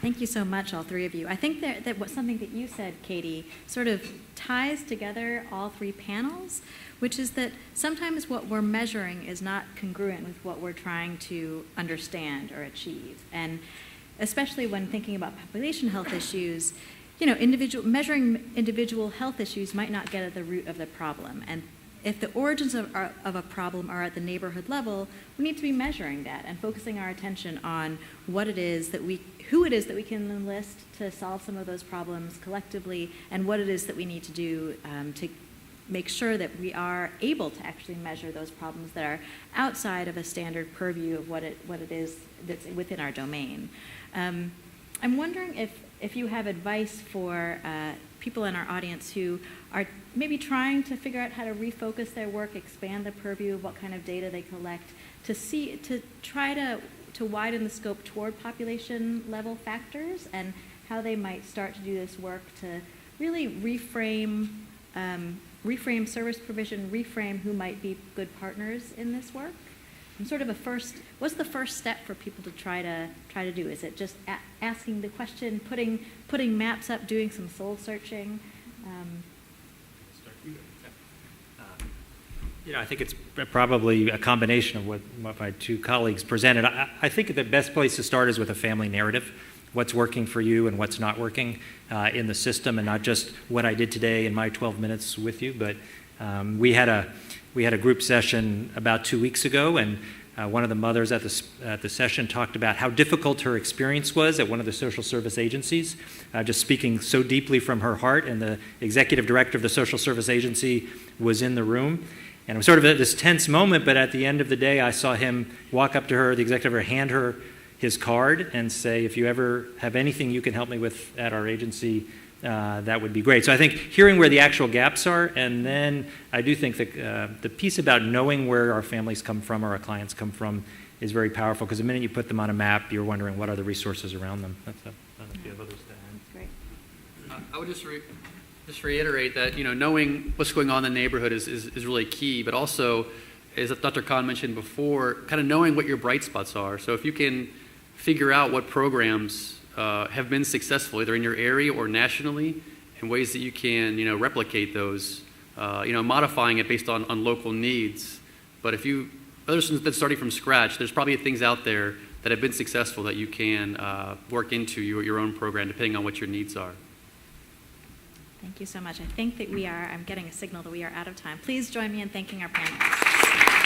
Thank you so much, all three of you. I think that what something that you said, Katie, sort of ties together all three panels, which is that sometimes what we're measuring is not congruent with what we're trying to understand or achieve. And especially when thinking about population health issues, measuring individual health issues might not get at the root of the problem. And if the origins of a problem are at the neighborhood level, we need to be measuring that and focusing our attention on who it is that we can enlist to solve some of those problems collectively, and what it is that we need to do to make sure that we are able to actually measure those problems that are outside of a standard purview of what it is that's within our domain. I'm wondering if you have advice for people in our audience who are maybe trying to figure out how to refocus their work, expand the purview of what kind of data they collect, to try to widen the scope toward population level factors, and how they might start to do this work to really reframe service provision, reframe who might be good partners in this work. And sort of what's the first step for people to try to do? Is it just asking the question, putting maps up, doing some soul searching? I think it's probably a combination of what my two colleagues presented. I think the best place to start is with a family narrative. What's working for you and what's not working in the system, and not just what I did today in my 12 minutes with you. But we had a group session about 2 weeks ago, and one of the mothers at the session talked about how difficult her experience was at one of the social service agencies, just speaking so deeply from her heart, and the executive director of the social service agency was in the room. And it was sort of this tense moment, but at the end of the day, I saw him walk up to her, the executive director, hand her his card and say, if you ever have anything you can help me with at our agency, that would be great. So I think hearing where the actual gaps are, and then I do think that the piece about knowing where our families come from or our clients come from is very powerful, because the minute you put them on a map, you're wondering what are the resources around them. I don't know if you have others to add. Great. I would just reiterate that knowing what's going on in the neighborhood is really key, but also, as Dr. Khan mentioned before, kind of knowing what your bright spots are. So if you can figure out what programs have been successful, either in your area or nationally, and ways that you can replicate those, modifying it based on local needs. But other than starting from scratch, there's probably things out there that have been successful that you can work into your own program, depending on what your needs are. Thank you so much. I think that I'm getting a signal that we are out of time. Please join me in thanking our panelists.